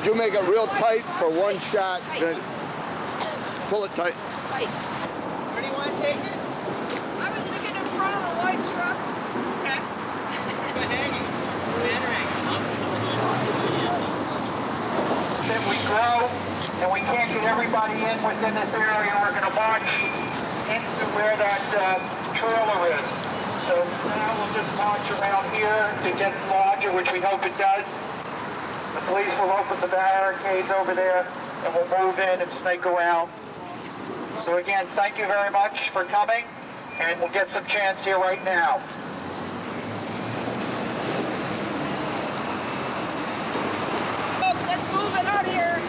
Could you make it real tight for one shot? Then pull it tight. Where do you want to take it? I was thinking in front of the white truck. Okay. It's been hanging. If we grow and we can't get everybody in within this area, we're going to march into where that trailer is. So now we'll just march around here. It gets larger, which we hope it does. The police will open the barricades over there and we'll move in and snake around. So again, thank you very much for coming, and we'll get some chants here right now. Folks, let's move it out here.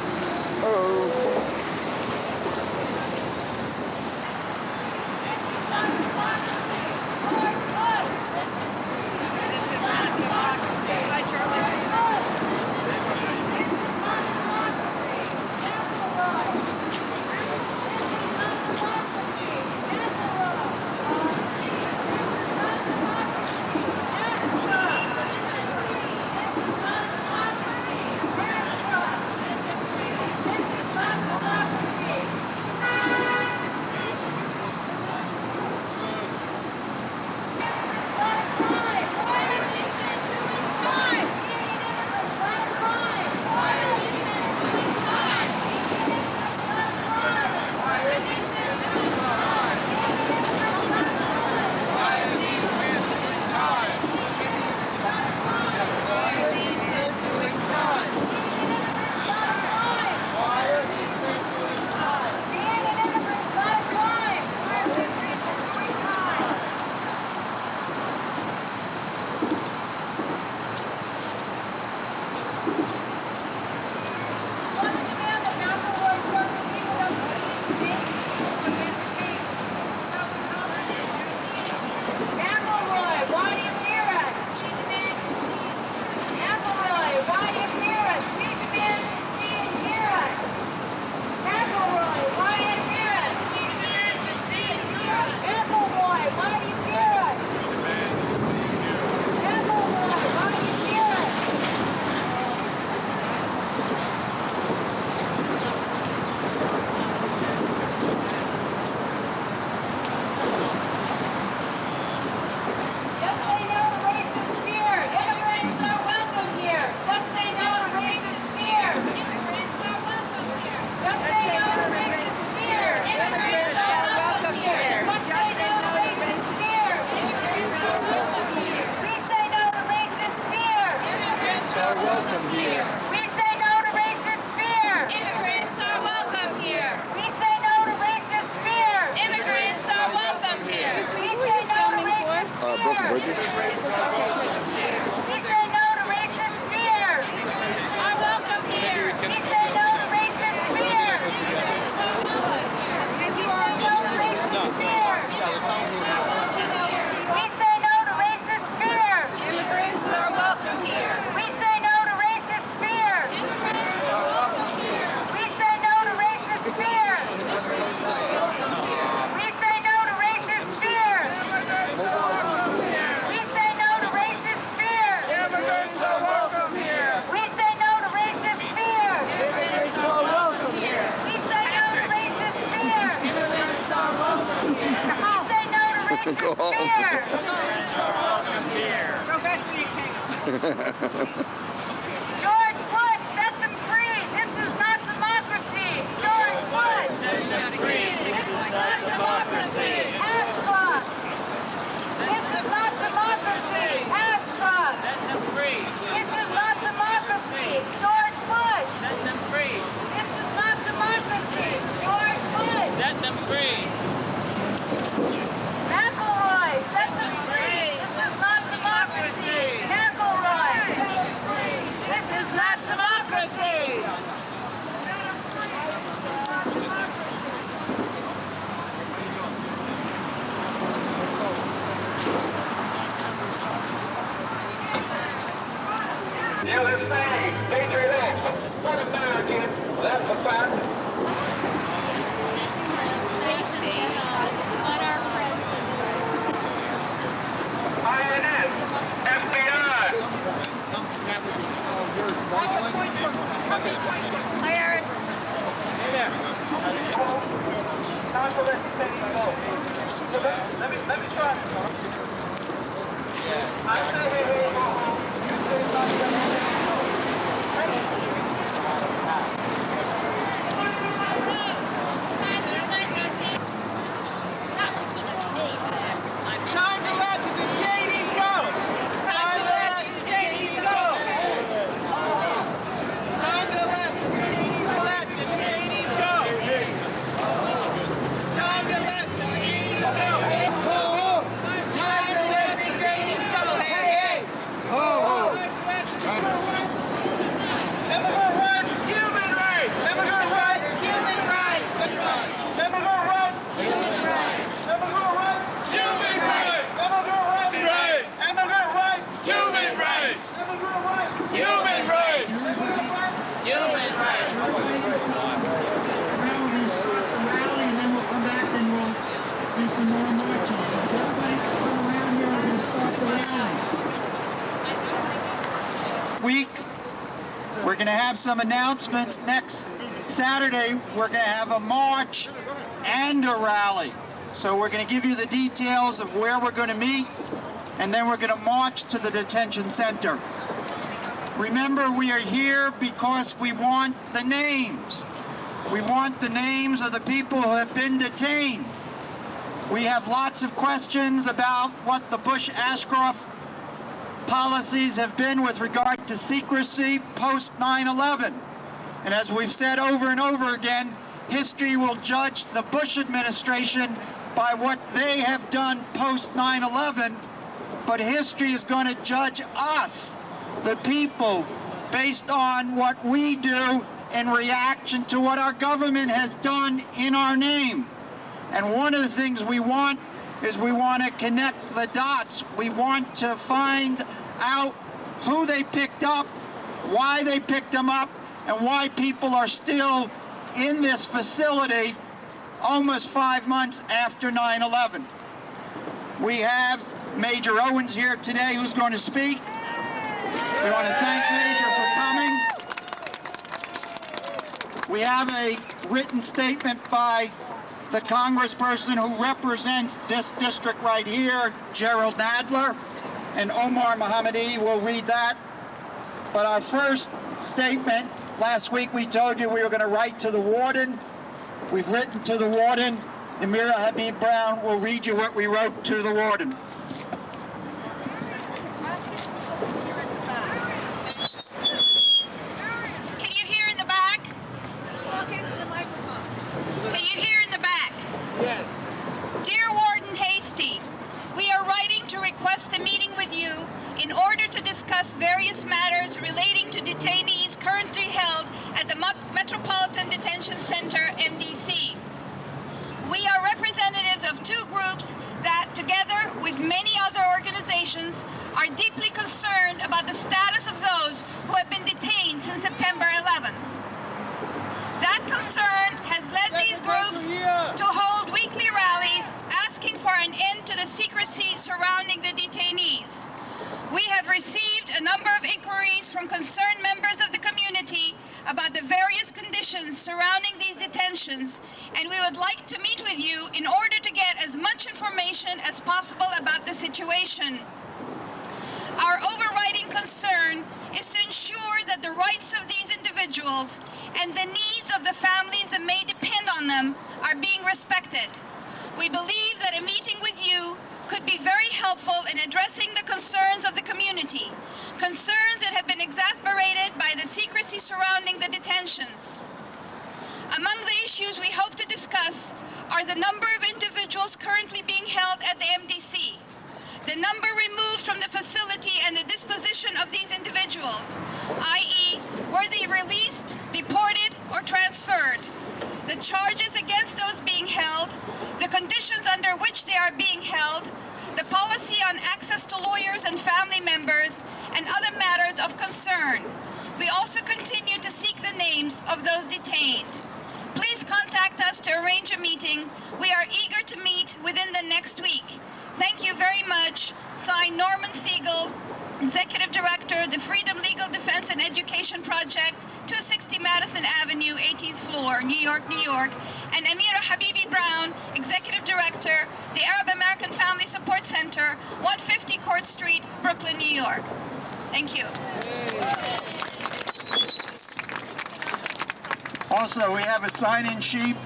This is not democracy. Hi, Charlie. Go home. George Bush, set them free. This is not democracy. George Bush. Set them free. This is not democracy. Ashcroft. This is not democracy. Ashcroft. Set them free. This is not democracy. George Bush. Set them free. This is not democracy. George Bush. Set them free. McElroy, set them free. This is not democracy. McElroy. This is not democracy. USA, Patriot Act, one American, that's a fact. INS, FBI. Hi, Eric. Time to let the detainees go. So let me try this one. I say hey, hey, ho, ho. You say time to let the detainees go. Ready? Time to let the detainees go! Time to let the detainees go! Time to let the detainees go! Time to let the detainees go! Ho, ho! Time to let the detainees go! Hey, hey! Ho, ho. Immigrant rights! Human rights! Immigrant rights! Human rights. Immigrant rights! Human rights! Immigrant rights! Human rights! Immigrant rights! Immigrant rights! Human rights! Immigrant rights! Human rights! Human rights! Rally, and then we'll come back and we'll do some more marching. So everybody come around here, we're going to start the rally. Week, we're going to have some announcements. Next Saturday, we're going to have a march and a rally. So we're going to give you the details of where we're going to meet, and then we're going to march to the detention center. Remember, we are here because we want the names. We want the names of the people who have been detained. We have lots of questions about what the Bush-Ashcroft policies have been with regard to secrecy post 9/11. And as we've said over and over again, history will judge the Bush administration by what they have done post 9/11, but history is going to judge us, the people, based on what we do in reaction to what our government has done in our name. And one of the things we want is we want to connect the dots. We want to find out who they picked up, why they picked them up, and why people are still in this facility almost 5 months after 9/11. We have Major Owens here today who's going to speak. We want to thank Major for coming. We have a written statement by the congressperson who represents this district right here, Gerald Nadler, and Omar Mohammadi will read that. But our first statement, last week we told you we were going to write to the warden. We've written to the warden. Amira Habib Brown will read you what we wrote to the warden. Can you hear in the back? Talk into the microphone. Can you hear in the back? Yes. Dear Warden Hasty, we are writing to request a meeting with you in order to discuss various matters relating to detainees currently held at the Metropolitan Detention Center, MDC. We are representatives of two groups that, together with many other organizations, are deeply concerned about the status of those who have been detained since September 11th. That concern has led these groups to hold weekly rallies asking for an end to the secrecy surrounding the detainees. We have received a number of inquiries from concerned members of the community about the various conditions surrounding these detentions, and we would like to meet with you in order to get as much information as possible about the situation. Our overriding concern is to ensure that the rights of these individuals and the needs of the families that may depend on them are being respected. We believe that a meeting with you could be very helpful in addressing the concerns of the community, concerns that have been exacerbated by the secrecy surrounding the detentions. Among the issues we hope to discuss are the number of individuals currently being held at the MDC, the number removed from the facility and the disposition of these individuals, i.e., were they released, deported, or transferred, the charges against those being held, the conditions under which they are being held, the policy on access to lawyers and family members, and other matters of concern. We also continue to seek the names of those detained. Please contact us to arrange a meeting. We are eager to meet within the next week. Thank you very much. Signed, Norman Siegel, Executive Director, the Freedom Legal Defense and Education Project, 260 Madison Avenue, 18th floor, New York, New York, and Amira Habibi Brown, Executive Director, the Arab American Family Support Center, 150 Court Street, Brooklyn, New York. Thank you. Also, we have a sign-in sheet.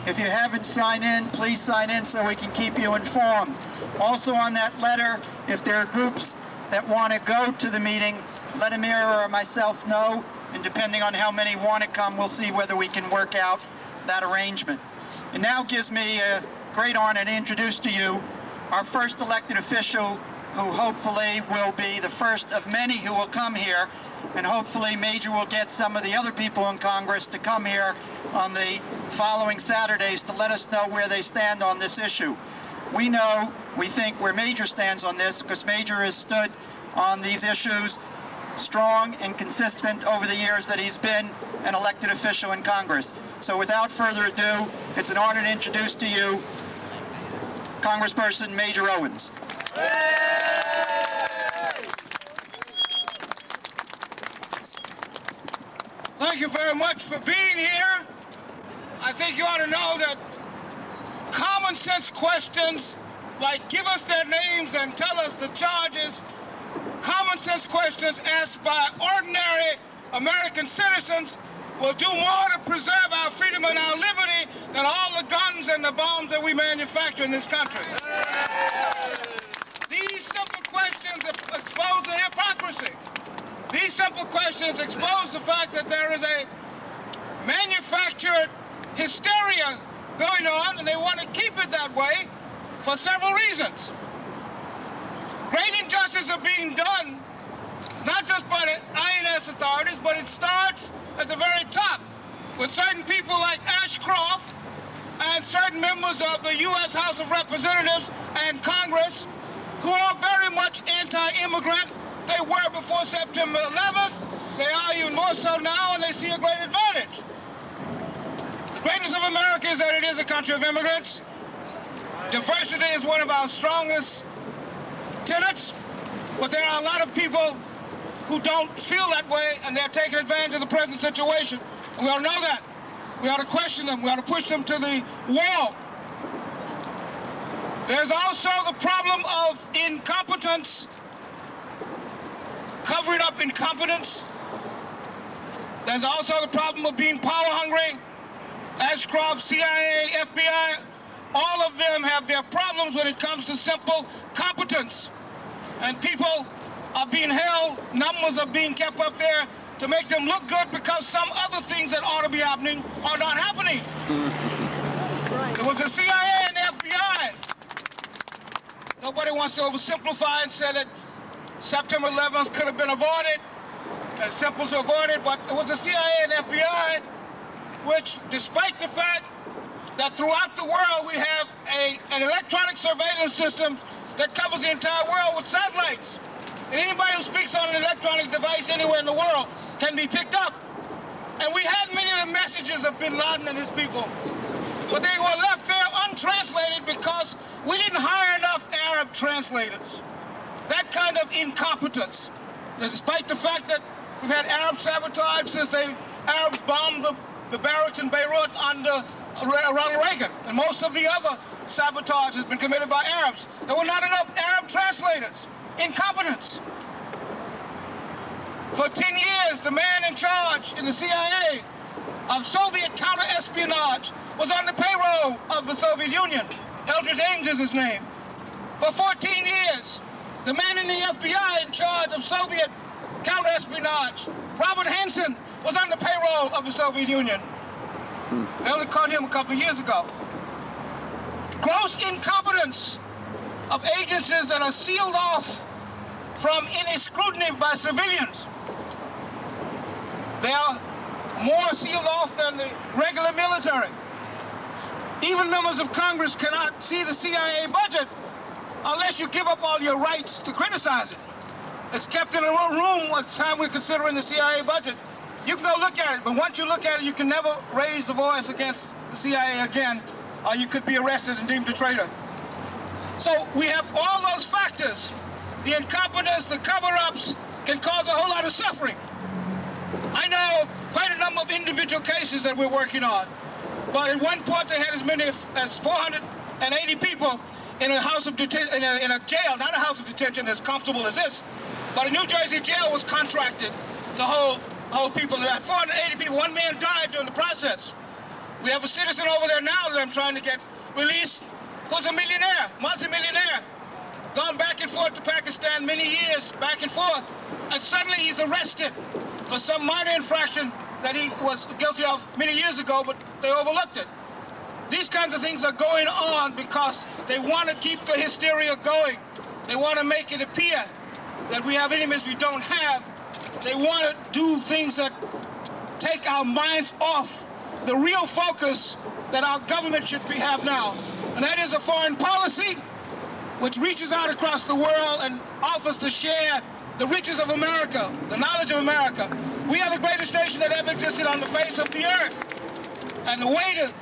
If you haven't signed in, please sign in so we can keep you informed. Also on that letter, if there are groups that want to go to the meeting, let Amira or myself know, and depending on how many want to come, we'll see whether we can work out that arrangement. It now gives me a great honor to introduce to you our first elected official, who hopefully will be the first of many who will come here, and hopefully Major will get some of the other people in Congress to come here on the following Saturdays to let us know where they stand on this issue. We think where Major stands on this, because Major has stood on these issues strong and consistent over the years that he's been an elected official in Congress. So without further ado, it's an honor to introduce to you Congressperson Major Owens. Thank you very much for being here. I think you ought to know that common sense questions like give us their names and tell us the charges, common sense questions asked by ordinary American citizens will do more to preserve our freedom and our liberty than all the guns and the bombs that we manufacture in this country. These simple questions expose the hypocrisy. These simple questions expose the fact that there is a manufactured hysteria going on, and they want to keep it that way for several reasons. Great injustices are being done, not just by the INS authorities, but it starts at the very top with certain people like Ashcroft and certain members of the U.S. House of Representatives and Congress who are very much anti-immigrant. They were before September 11th. They are even more so now, and they see a great advantage. The greatness of America is that it is a country of immigrants. Diversity is one of our strongest tenets, but there are a lot of people who don't feel that way, and they're taking advantage of the present situation. And we ought to know that. We ought to question them. We ought to push them to the wall. There's also the problem of incompetence, covering up incompetence. There's also the problem of being power hungry. Ashcroft, CIA, FBI, all of them have their problems when it comes to simple competence. And people are being held, numbers are being kept up there to make them look good because some other things that ought to be happening are not happening. It was the CIA and the FBI. Nobody wants to oversimplify and say that September 11th could have been avoided. It's simple to avoid it, but it was the CIA and FBI which, despite the fact that throughout the world we have an electronic surveillance system that covers the entire world with satellites. And anybody who speaks on an electronic device anywhere in the world can be picked up. And we had many of the messages of bin Laden and his people, but they were left there untranslated because we didn't hire enough Arab translators. That kind of incompetence, despite the fact that we've had Arab sabotage since the Arabs bombed the barracks in Beirut under Ronald Reagan, and most of the other sabotage has been committed by Arabs. There were not enough Arab translators. Incompetence. For 10 years, the man in charge in the CIA of Soviet counter-espionage was on the payroll of the Soviet Union. Eldridge Ames is his name. For 14 years, the man in the FBI in charge of Soviet counter-espionage, Robert Hansen, was on the payroll of the Soviet Union. They only caught him a couple of years ago. Gross incompetence of agencies that are sealed off from any scrutiny by civilians. They are more sealed off than the regular military. Even members of Congress cannot see the CIA budget unless you give up all your rights to criticize it. It's kept in a room at the time we're considering the CIA budget. You can go look at it, but once you look at it, you can never raise the voice against the CIA again, or you could be arrested and deemed a traitor. So we have all those factors. the incompetence, the cover-ups can cause a whole lot of suffering. I know of quite a number of individual cases that we're working on, but at one point they had as many as 480 people in a house of detention, in a jail, not a house of detention as comfortable as this, but a New Jersey jail was contracted to hold people. There 480 people. One man died during the process. We have a citizen over there now that I'm trying to get released, who's a millionaire, multi-millionaire, gone back and forth to Pakistan many years, back and forth, and suddenly he's arrested for some minor infraction that he was guilty of many years ago, but they overlooked it. These kinds of things are going on because they want to keep the hysteria going. They want to make it appear that we have enemies we don't have. They want to do things that take our minds off the real focus that our government should have now. And that is a foreign policy which reaches out across the world and offers to share the riches of America, the knowledge of America. We are the greatest nation that ever existed on the face of the earth. And the way to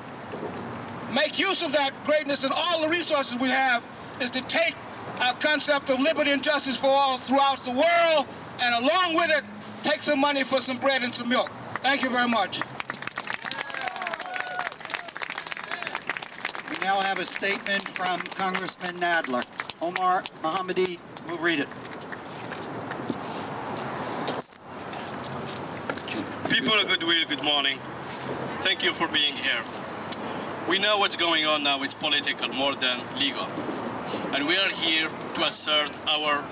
make use of that greatness and all the resources we have is to take our concept of liberty and justice for all throughout the world, and along with it, take some money for some bread and some milk. Thank you very much. We now have a statement from Congressman Nadler. Omar Mohammadi will read it. People of goodwill, good morning. Thank you for being here. We know what's going on now. It's political more than legal. And we are here to assert our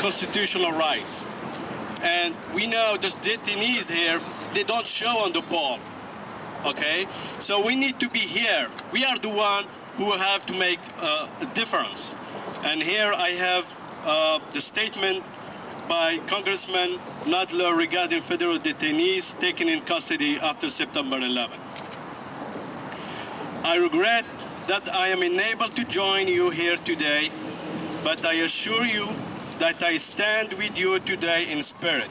constitutional rights. And we know those detainees here, they don't show on the ball. Okay? So we need to be here. We are the one who have to make a difference. And here I have the statement by Congressman Nadler regarding federal detainees taken in custody after September 11. I regret that I am unable to join you here today, but I assure you that I stand with you today in spirit.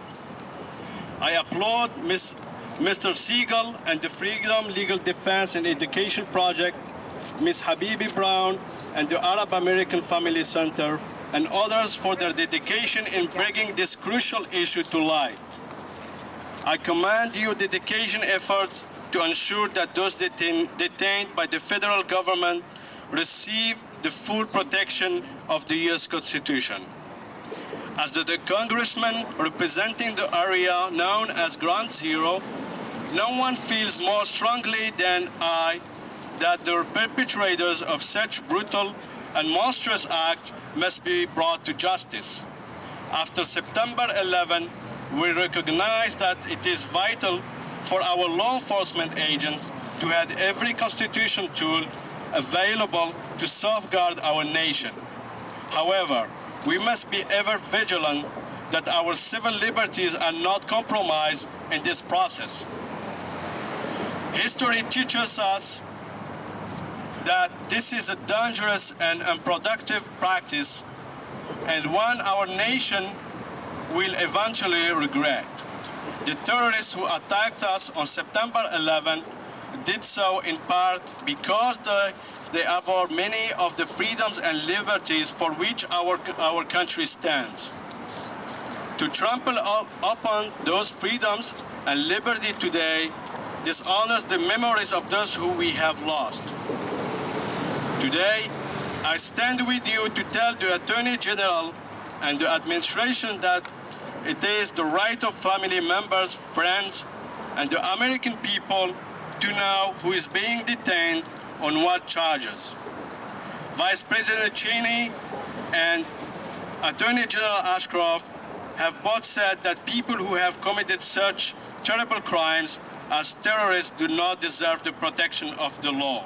I applaud Mr. Siegel and the Freedom Legal Defense and Education Project, Ms. Habibi Brown and the Arab American Family Center, and others for their dedication in bringing this crucial issue to light. I commend your dedication efforts to ensure that those detained by the federal government receive the full protection of the U.S. Constitution. As the congressman representing the area known as Ground Zero, no one feels more strongly than I that the perpetrators of such brutal and monstrous acts must be brought to justice. After September 11, we recognize that it is vital for our law enforcement agents to have every constitutional tool available to safeguard our nation. However, we must be ever vigilant that our civil liberties are not compromised in this process. History teaches us that this is a dangerous and unproductive practice, and one our nation will eventually regret. The terrorists who attacked us on September 11 did so in part because they abhor many of the freedoms and liberties for which our country stands. To trample upon those freedoms and liberty today dishonors the memories of those who we have lost. Today, I stand with you to tell the Attorney General and the administration that it is the right of family members, friends, and the American people to know who is being detained on what charges. Vice President Cheney and Attorney General Ashcroft have both said that people who have committed such terrible crimes as terrorists do not deserve the protection of the law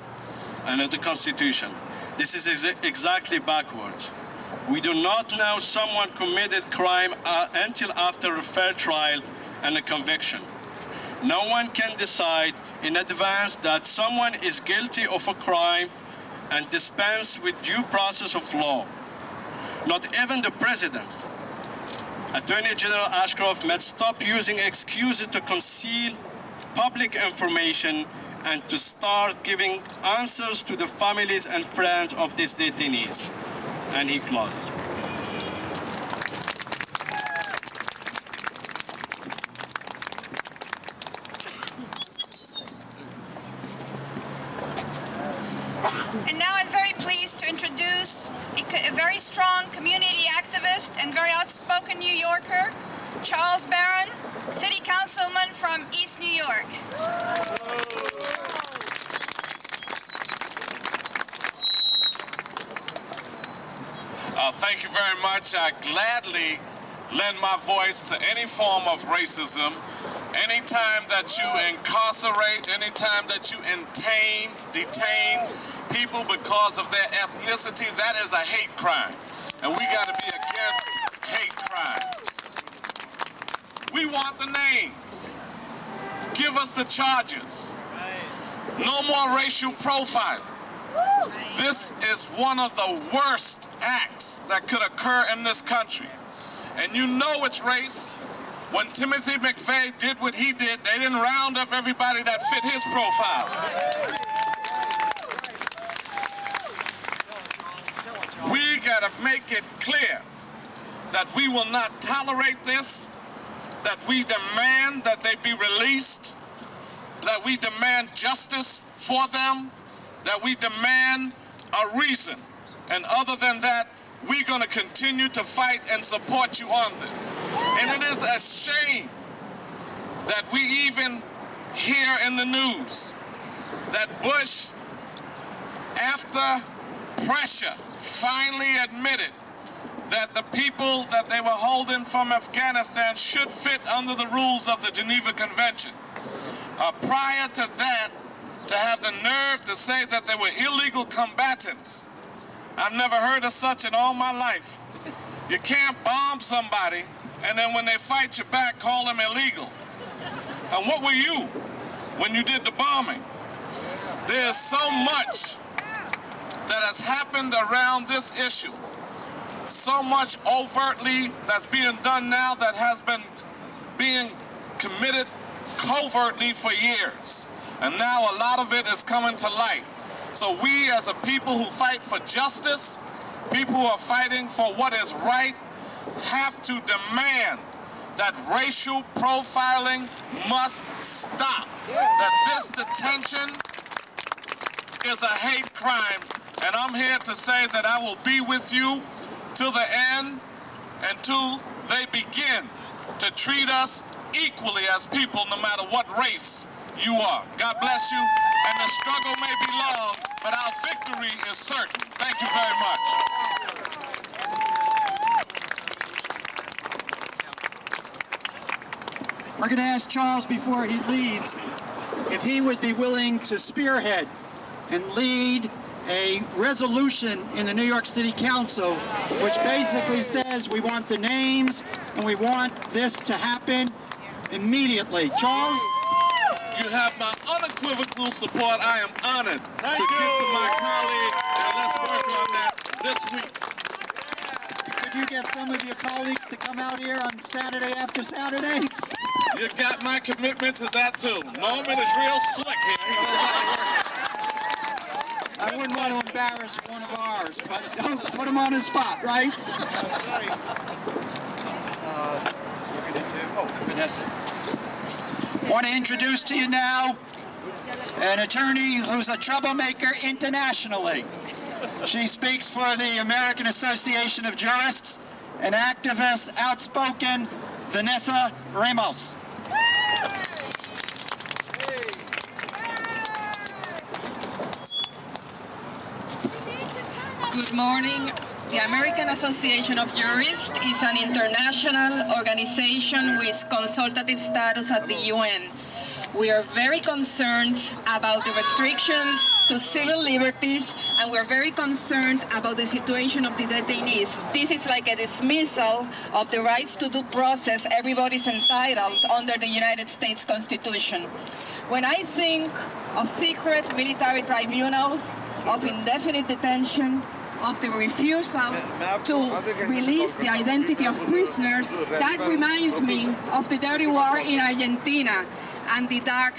and of the Constitution. This is exactly backwards. We do not know someone committed crime until after a fair trial and a conviction. No one can decide in advance that someone is guilty of a crime and dispense with due process of law. Not even the president. Attorney General Ashcroft must stop using excuses to conceal public information and to start giving answers to the families and friends of these detainees. And he closes. And now I'm very pleased to introduce a very strong community activist and very outspoken New Yorker, Charles Barron, City Councilman from East New York. Thank you very much. I gladly lend my voice to any form of racism. Anytime that you incarcerate, anytime that you detain people because of their ethnicity, that is a hate crime. And we got to be against hate crimes. We want the names. Give us the charges. No more racial profiling. This is one of the worst acts that could occur in this country. And you know it's race. When Timothy McVeigh did what he did, they didn't round up everybody that fit his profile. We gotta make it clear that we will not tolerate this, that we demand that they be released, that we demand justice for them, that we demand a reason. And other than that, we're going to continue to fight and support you on this. And it is a shame that we even hear in the news that Bush, after pressure, finally admitted that the people that they were holding from Afghanistan should fit under the rules of the Geneva Convention. Prior to that, to have the nerve to say that they were illegal combatants. I've never heard of such in all my life. You can't bomb somebody and then when they fight you back, call them illegal. And what were you when you did the bombing? There's so much that has happened around this issue. So much overtly that's being done now that has been being committed covertly for years. And now a lot of it is coming to light. So we as a people who fight for justice, people who are fighting for what is right, have to demand that racial profiling must stop. That this detention is a hate crime. And I'm here to say that I will be with you till the end, until they begin to treat us equally as people, no matter what race you are. God bless you, and the struggle may be long, but our victory is certain. Thank you very much. We're going to ask Charles before he leaves if he would be willing to spearhead and lead a resolution in the New York City Council which basically says we want the names and we want this to happen immediately. Charles? You have my unequivocal support. I am honored to get to my colleagues, and let's work on that this week. Could you get some of your colleagues to come out here on Saturday after Saturday? You got my commitment to that too. Norman is real slick here. He knows how to work. I wouldn't want to embarrass one of ours, but don't put him on the spot, right? We're going to do, Vanessa. I want to introduce to you now an attorney who's a troublemaker internationally. She speaks for the American Association of Jurists, an activist, outspoken, Vanessa Ramos. Good morning. The American Association of Jurists is an international organization with consultative status at the UN. We are very concerned about the restrictions to civil liberties, and we're very concerned about the situation of the detainees. This is like a dismissal of the rights to due process everybody's entitled under the United States Constitution. When I think of secret military tribunals, of indefinite detention, of the refusal to release the identity of prisoners, that reminds me of the dirty war in Argentina and the dark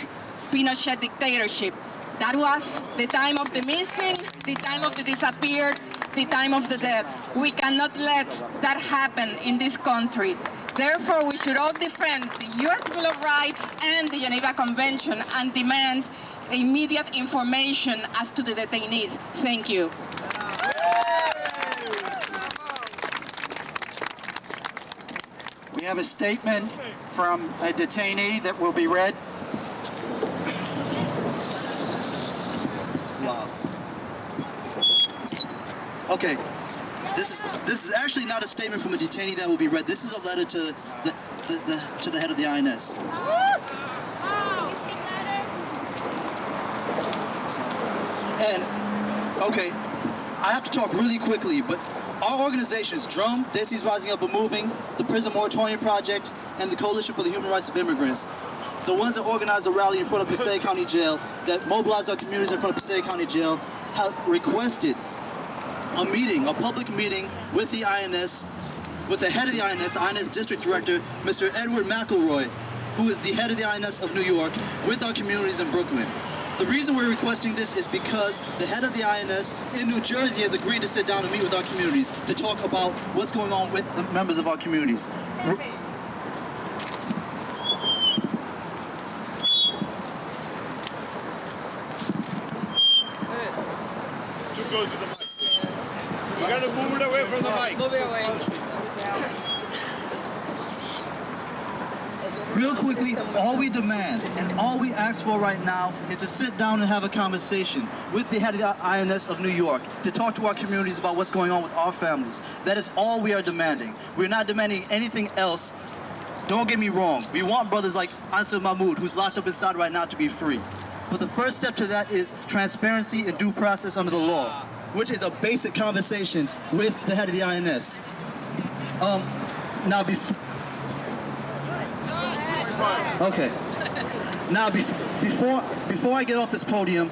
Pinochet dictatorship. That was the time of the missing, the time of the disappeared, the time of the dead. We cannot let that happen in this country. Therefore, we should all defend the U.S. Bill of Rights and the Geneva Convention and demand immediate information as to the detainees. Thank you. We have a statement from a detainee that will be read. Wow. Okay. This is actually not a statement from a detainee that will be read. This is a letter to the head of the INS. And okay, I have to talk really quickly, but our organizations, DRUM, Desi's Rising Up and Moving, the Prison Moratorium Project, and the Coalition for the Human Rights of Immigrants, the ones that organized a rally in front of Passaic County Jail, that mobilized our communities in front of Passaic County Jail, have requested a meeting, a public meeting with the INS, with the head of the INS District Director, Mr. Edward McElroy, who is the head of the INS of New York, with our communities in Brooklyn. The reason we're requesting this is because the head of the INS in New Jersey has agreed to sit down and meet with our communities to talk about what's going on with the members of our communities. Too close to the mic. You gotta move it away from the mic. Move it away. Real quickly, all we demand and all we ask for right now is to sit down and have a conversation with the head of the INS of New York to talk to our communities about what's going on with our families. That is all we are demanding. We're not demanding anything else. Don't get me wrong. We want brothers like Ansar Mahmoud, who's locked up inside right now, to be free. But the first step to that is transparency and due process under the law, which is a basic conversation with the head of the INS. Okay. Now, before I get off this podium,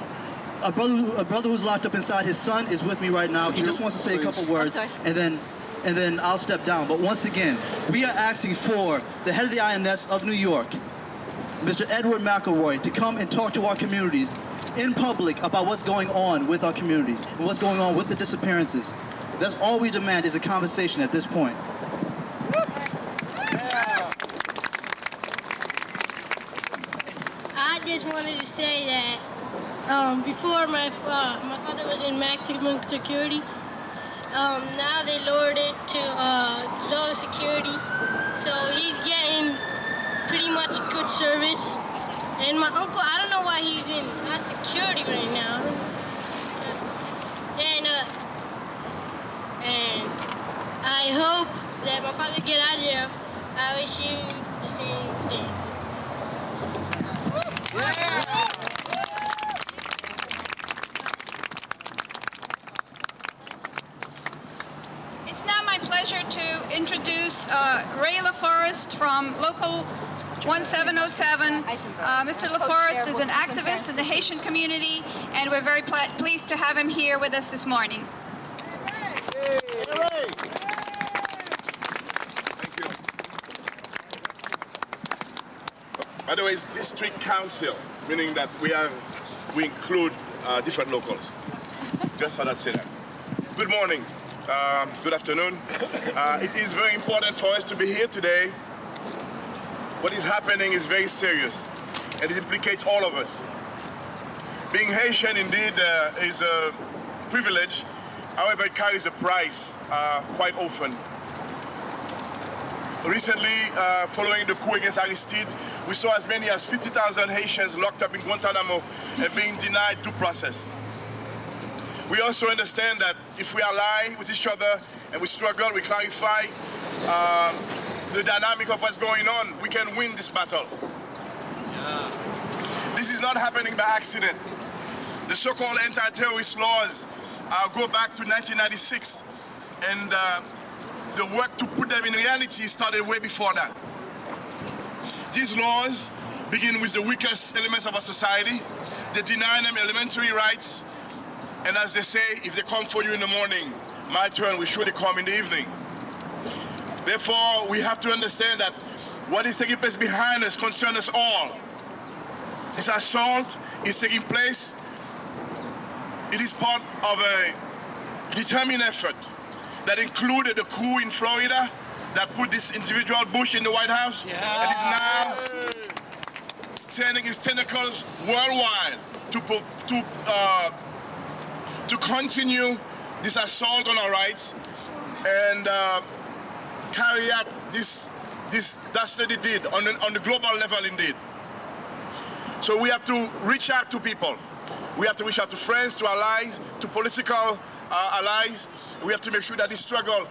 a brother who's locked up inside, his son is with me right now. He just wants to say a couple words, and then I'll step down. But once again, we are asking for the head of the INS of New York, Mr. Edward McElroy, to come and talk to our communities in public about what's going on with our communities and what's going on with the disappearances. That's all we demand, is a conversation at this point. I just wanted to say that before my father was in maximum security. Now they lowered it to low security, so he's getting pretty much good service. And my uncle, I don't know why he's in high security right now. And I hope that my father get out of there. I wish you the same thing. It's now my pleasure to introduce Ray LaForest from Local 1707. Mr. LaForest is an activist in the Haitian community, and we're very pleased to have him here with us this morning. By the way, it's district council, meaning that we include different locals. Just thought I'd say that. Good morning, good afternoon. It is very important for us to be here today. What is happening is very serious, and it implicates all of us. Being Haitian indeed is a privilege. However, it carries a price quite often. Recently, following the coup against Aristide, we saw as many as 50,000 Haitians locked up in Guantanamo and being denied due process. We also understand that if we ally with each other and we struggle, we clarify the dynamic of what's going on, we can win this battle. This is not happening by accident. The so-called anti-terrorist laws go back to 1996, and the work to put them in reality started way before that. These laws begin with the weakest elements of our society. They deny them elementary rights, and as they say, if they come for you in the morning, my turn will surely come in the evening. Therefore, we have to understand that what is taking place behind us concerns us all. this assault is taking place, it is part of a determined effort that included the coup in Florida that put this individual Bush in the White House, and is now extending its tentacles worldwide to continue this assault on our rights and carry out this dastardly deed on the global level indeed. So we have to reach out to people. We have to reach out to friends, to allies, to political allies. We have to make sure that this struggle,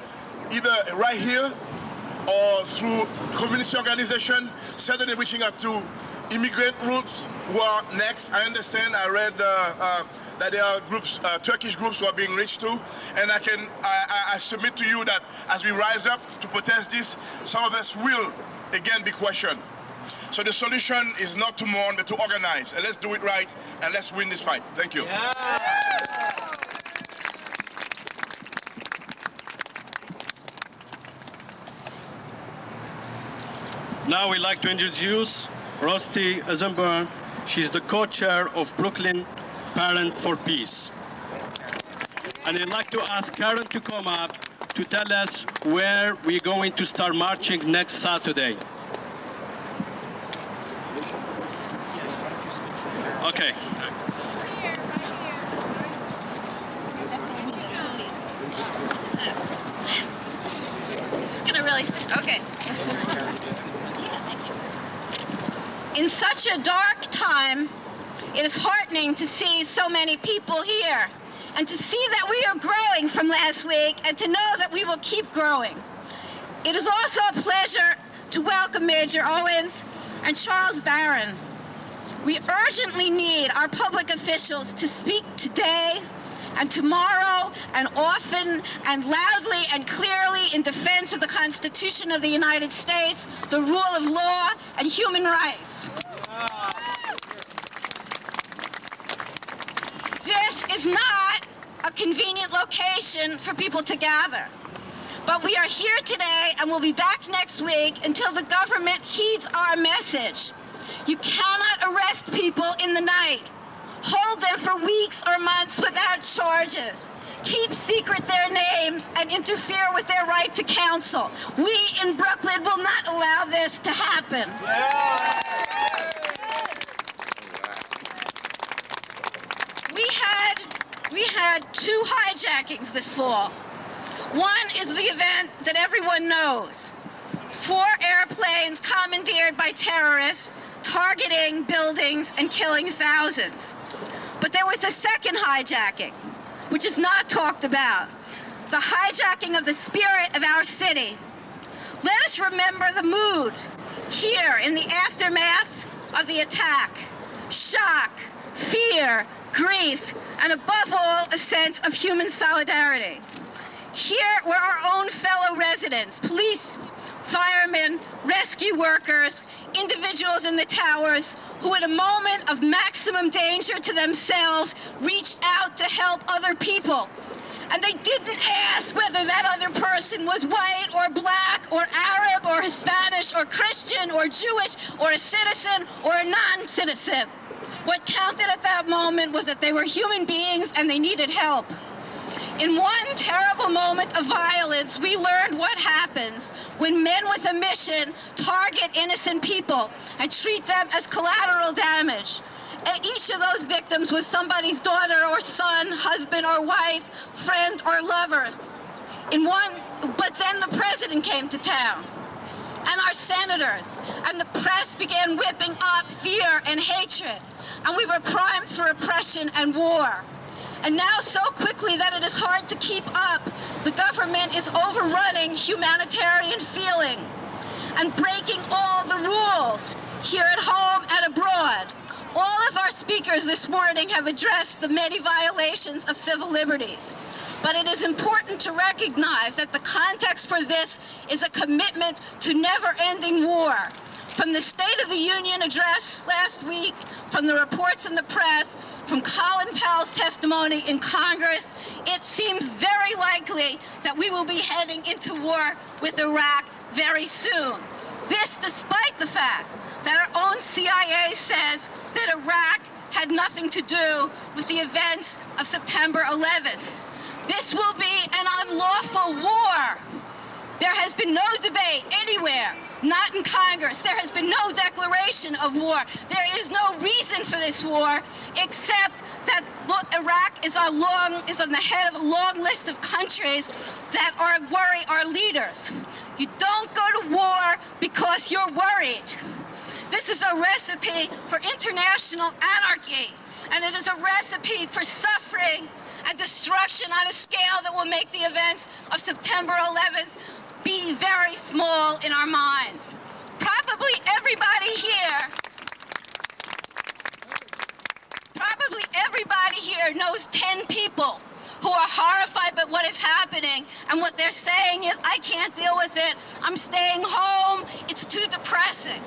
either right here or through community organization, certainly reaching out to immigrant groups who are next. I understand, I read that there are groups, Turkish groups who are being reached to, and I submit to you that as we rise up to protest this, some of us will again be questioned. So the solution is not to mourn, but to organize, and let's do it right, and let's win this fight. Thank you. Now we'd like to introduce Rusty Eisenberg. She's the co-chair of Brooklyn Parent for Peace. And I'd like to ask Karen to come up to tell us where we're going to start marching next Saturday. Okay. This is gonna really, okay. In such a dark time, it is heartening to see so many people here and to see that we are growing from last week and to know that we will keep growing. It is also a pleasure to welcome Major Owens and Charles Barron. We urgently need our public officials to speak today and tomorrow and often and loudly and clearly in defense of the Constitution of the United States, the rule of law, and human rights. This is not a convenient location for people to gather. But we are here today and we'll be back next week until the government heeds our message. You cannot arrest people in the night, hold them for weeks or months without charges, keep secret their names, and interfere with their right to counsel. We in Brooklyn will not allow this to happen. We had 2 hijackings this fall. One is the event that everyone knows. 4 airplanes commandeered by terrorists, targeting buildings and killing thousands. But there was a second hijacking, which is not talked about. The hijacking of the spirit of our city. Let us remember the mood here in the aftermath of the attack. Shock, fear, grief, and above all, a sense of human solidarity. Here were our own fellow residents, police, firemen, rescue workers, individuals in the towers who at a moment of maximum danger to themselves reached out to help other people. And they didn't ask whether that other person was white or black or Arab or Hispanic or Christian or Jewish or a citizen or a non-citizen. What counted at that moment was that they were human beings and they needed help. In one terrible moment of violence, we learned what happens when men with a mission target innocent people and treat them as collateral damage. And each of those victims was somebody's daughter or son, husband or wife, friend or lover. But then the president came to town, and our senators, and the press began whipping up fear and hatred, and we were primed for oppression and war. And now so quickly that it is hard to keep up, the government is overrunning humanitarian feeling and breaking all the rules here at home and abroad. All of our speakers this morning have addressed the many violations of civil liberties. But it is important to recognize that the context for this is a commitment to never-ending war. From the State of the Union address last week, from the reports in the press, from Colin Powell's testimony in Congress, it seems very likely that we will be heading into war with Iraq very soon. This despite the fact that our own CIA says that Iraq had nothing to do with the events of September 11th. This will be an unlawful war. There has been no debate anywhere, not in Congress. There has been no declaration of war. There is no reason for this war except that Iraq is on the head of a long list of countries that worry our leaders. You don't go to war because you're worried. This is a recipe for international anarchy, and it is a recipe for suffering and destruction on a scale that will make the events of September 11th be very small in our minds. Probably everybody here knows 10 people who are horrified by what is happening, and what they're saying is, I can't deal with it, I'm staying home, it's too depressing.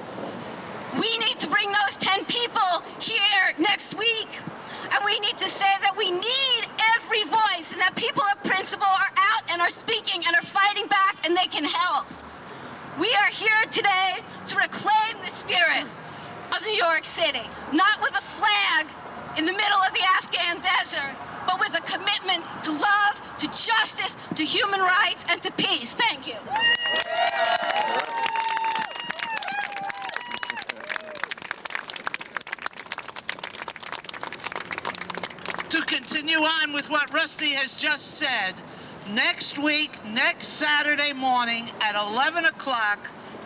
We need to bring those 10 people here next week, and we need to say that we need every voice, and that people of principle are out and are speaking and are fighting back, and they can help. We are here today to reclaim the spirit of New York City, not with a flag in the middle of the Afghan desert, but with a commitment to love, to justice, to human rights, and to peace. Thank you. To continue on with what Rusty has just said, next week, next Saturday morning at 11 o'clock,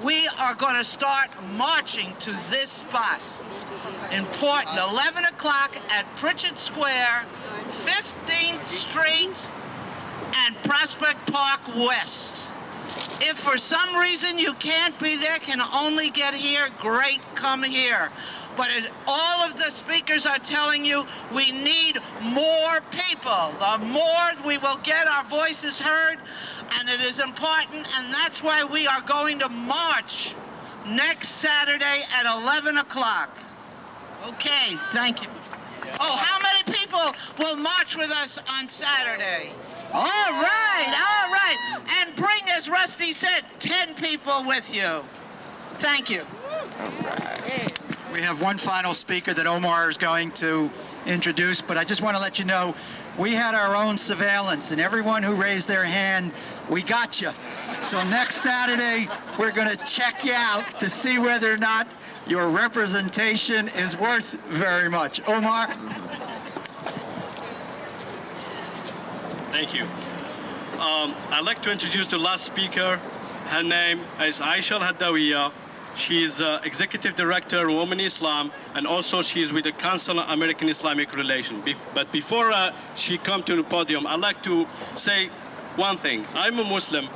we are going to start marching to this spot. Important, 11 o'clock at Pritchard Square, 15th Street, and Prospect Park West. If for some reason you can't be there, can only get here, great, come here. But all of the speakers are telling you we need more people. The more we will get our voices heard, and it is important, and that's why we are going to march next Saturday at 11 o'clock. Okay, thank you. Oh, how many people will march with us on Saturday? All right. And bring, as Rusty said, 10 people with you. Thank you. We have one final speaker that Omar is going to introduce, but I just want to let you know, we had our own surveillance, and everyone who raised their hand, we got you. So next Saturday, we're going to check you out to see whether or not your representation is worth very much. Omar? Thank you. I'd like to introduce the last speaker. Her name is Aisha Al-Haddawiya. She is Executive Director, Women Islam, and also she is with the Council on American Islamic Relations. But before she comes to the podium, I'd like to say one thing. I'm a Muslim,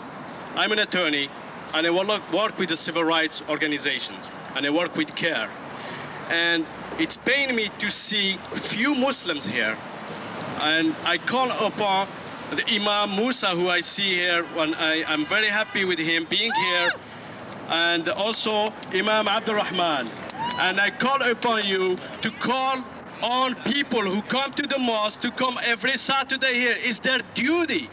I'm an attorney, and I work with the civil rights organizations, and I work with CARE. And it's paining me to see few Muslims here. And I call upon the Imam Musa, who I see here, when I'm very happy with him being here, and also Imam Abdurrahman. And I call upon you to call on people who come to the mosque to come every Saturday here. It's their duty.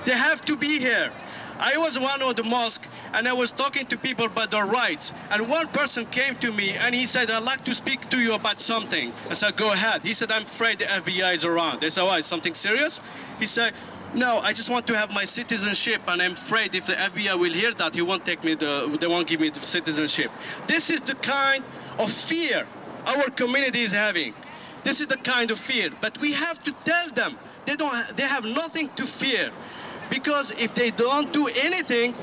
They have to be here. I was one of the mosque, and I was talking to people about their rights. And one person came to me and he said, I'd like to speak to you about something. I said, go ahead. He said, I'm afraid the FBI is around. I said, why, something serious? He said, no, I just want to have my citizenship, and I'm afraid if the FBI will hear that, they won't give me the citizenship. This is the kind of fear our community is having. This is the kind of fear. But we have to tell them they have nothing to fear. Because if they don't do anything,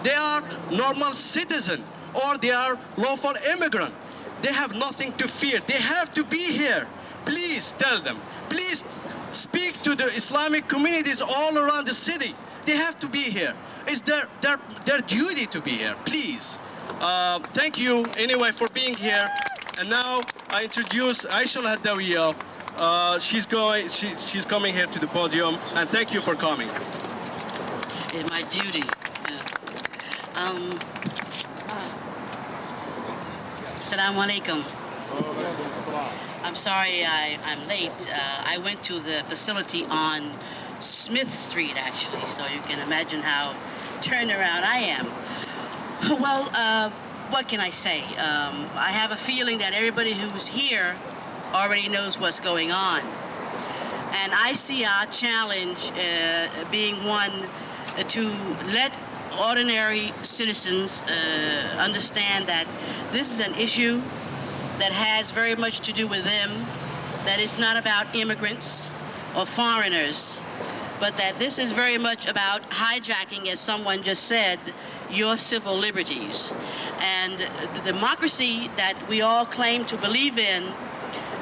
they are normal citizen or they are lawful immigrant. They have nothing to fear. They have to be here. Please tell them. Please speak to the Islamic communities all around the city. They have to be here. It's their duty to be here. Please. Thank you anyway for being here. And now I introduce Aisha Al-Haddawiya. She's coming here to the podium, and thank you for coming. It's my duty. Assalamu alaikum. I'm sorry I'm late. I went to the facility on Smith Street, actually, so you can imagine how turned around I am. Well, what can I say? I have a feeling that everybody who's here already knows what's going on. And I see our challenge being one to let ordinary citizens understand that this is an issue that has very much to do with them, that it's not about immigrants or foreigners, but that this is very much about hijacking, as someone just said, your civil liberties. And the democracy that we all claim to believe in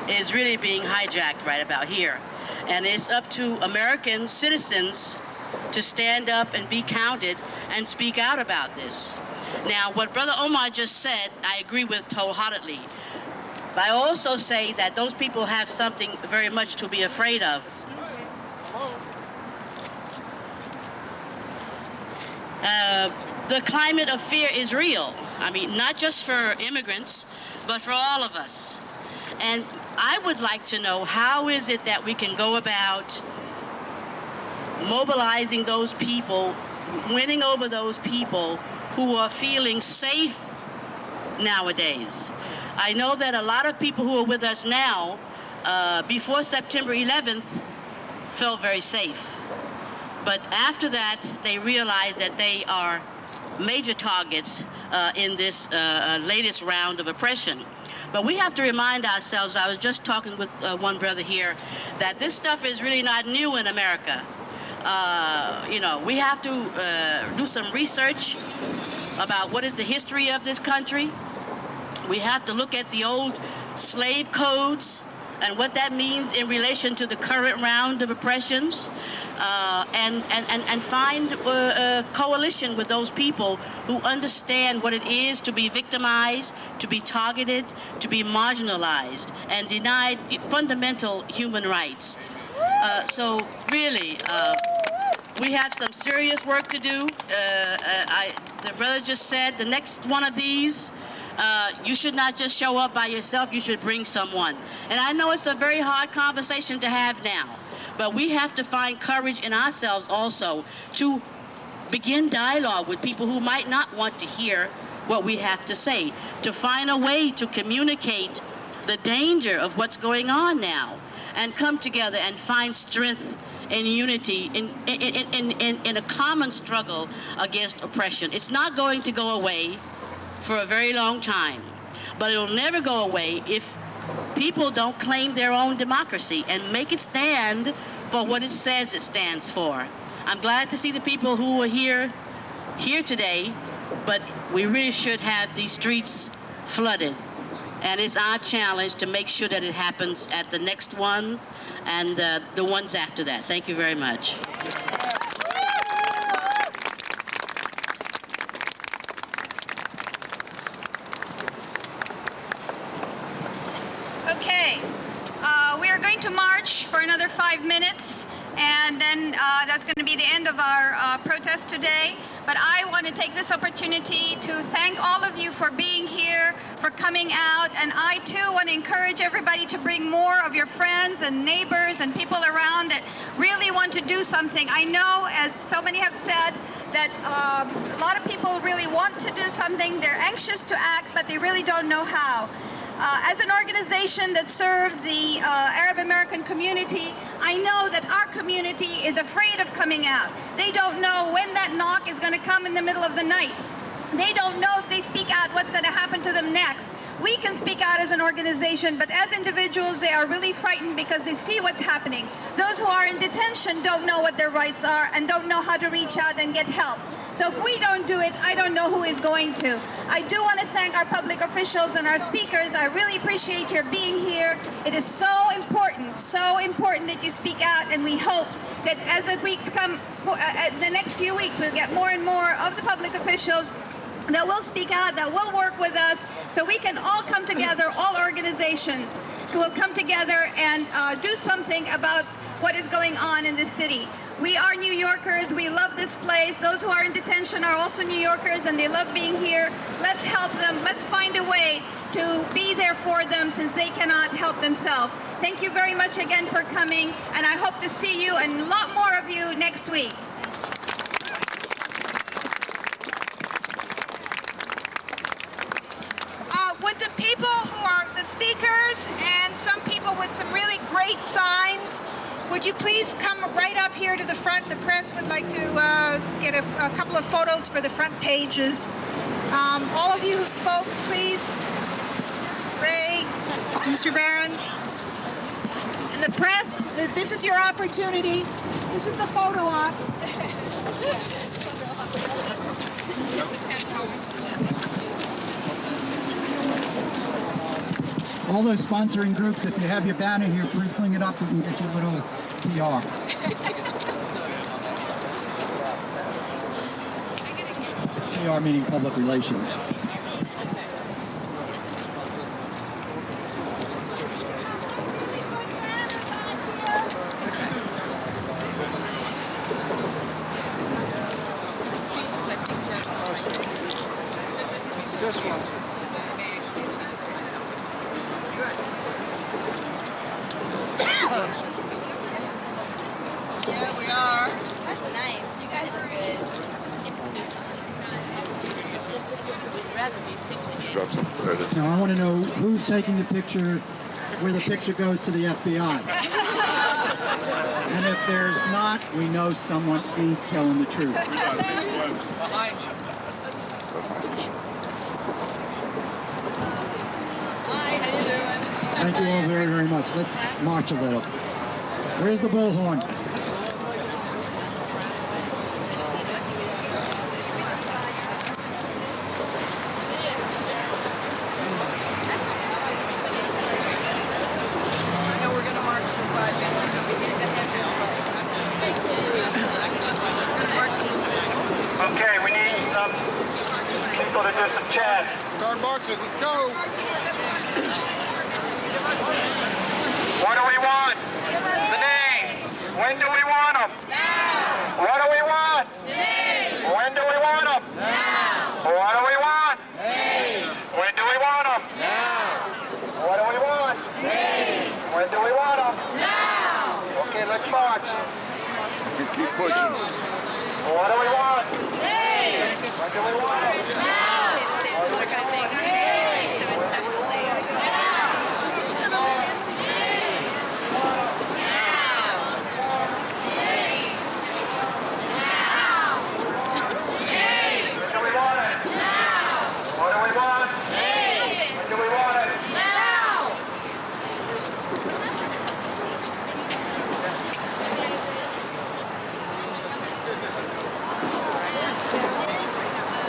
is really being hijacked right about here. And it's up to American citizens to stand up and be counted and speak out about this. Now, what Brother Omar just said, I agree with wholeheartedly. But I also say that those people have something very much to be afraid of. The climate of fear is real. I mean, not just for immigrants, but for all of us. And I would like to know, how is it that we can go about mobilizing those people, winning over those people who are feeling safe nowadays? I know that a lot of people who are with us now, before September 11th, felt very safe. But after that, they realized that they are major targets in this latest round of oppression. But we have to remind ourselves, I was just talking with one brother here, that this stuff is really not new in America. You know, we have to do some research about what is the history of this country. We have to look at the old slave codes and what that means in relation to the current round of oppressions, and find a coalition with those people who understand what it is to be victimized, to be targeted, to be marginalized, and denied fundamental human rights. So really, we have some serious work to do. The brother just said the next one of these, you should not just show up by yourself, you should bring someone. And I know it's a very hard conversation to have now, but we have to find courage in ourselves also to begin dialogue with people who might not want to hear what we have to say, to find a way to communicate the danger of what's going on now, and come together and find strength and unity in a common struggle against oppression. It's not going to go away for a very long time, but it'll never go away if people don't claim their own democracy and make it stand for what it says it stands for. I'm glad to see the people who are here today, but we really should have these streets flooded. And it's our challenge to make sure that it happens at the next one and the ones after that. Thank you very much. Okay, we are going to march for another 5 minutes, and then that's going to be the end of our protest today. But I want to take this opportunity to thank all of you for being here, for coming out, and I too want to encourage everybody to bring more of your friends and neighbors and people around that really want to do something. I know, as so many have said, that a lot of people really want to do something, they're anxious to act, but they really don't know how. As an organization that serves the Arab American community, I know that our community is afraid of coming out. They don't know when that knock is going to come in the middle of the night. They don't know if they speak out what's going to happen to them next. We can speak out as an organization, but as individuals, they are really frightened because they see what's happening. Those who are in detention don't know what their rights are and don't know how to reach out and get help. So if we don't do it, I don't know who is going to. I do want to thank our public officials and our speakers. I really appreciate your being here. It is so important that you speak out, and we hope that as the weeks come, the next few weeks, we'll get more and more of the public officials that will speak out, that will work with us, so we can all come together, all organizations who will come together and do something about what is going on in this city. We are New Yorkers, we love this place. Those who are in detention are also New Yorkers and they love being here. Let's help them, let's find a way to be there for them since they cannot help themselves. Thank you very much again for coming, and I hope to see you and a lot more of you next week. speakers and some people with some really great signs. Would you please come right up here to the front? The press would like to get a couple of photos for the front pages. All of you who spoke, please. Ray, Mr. Barron. And the press, this is your opportunity. This is the photo op. All those sponsoring groups, if you have your banner here, please bring it up so we can get you a little PR. PR meaning public relations. This one. Yeah, we are. That's nice. You guys are good. Drop some credit. Now I want to know who's taking the picture where the picture goes to the FBI. And if there's not, we know someone ain't telling the truth. Behind you. Hi, how you doing? Thank you all very, very much. Let's march a little. Where's the bullhorn? Okay, we need some people to do some chant. Start marching. Let's go. What do we want? The names. When do we want them? Now. What do we want? Names. When do we want them? Now. What do we want? Names. When do we want them? Now. What do we want? Names. When do we want them? Now. Okay, let's march. Keep pushing. What do we want? Names. When do we want them? Now. Similar kind of thing. So it's definitely now.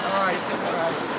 All right.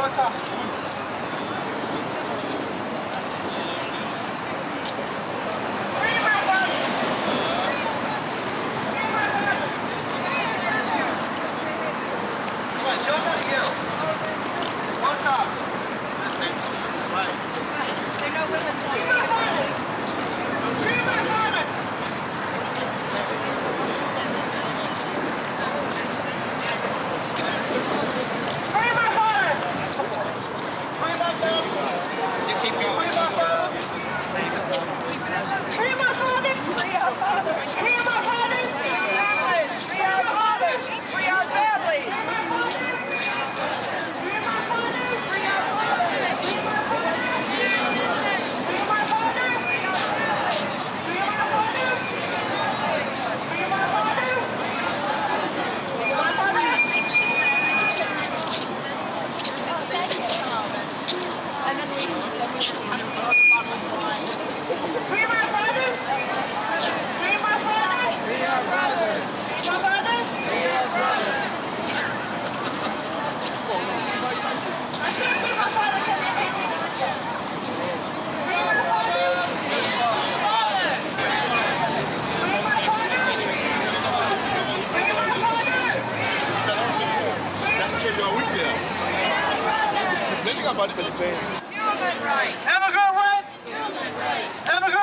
What's up? Human rights. Immigrant rights. Immigrant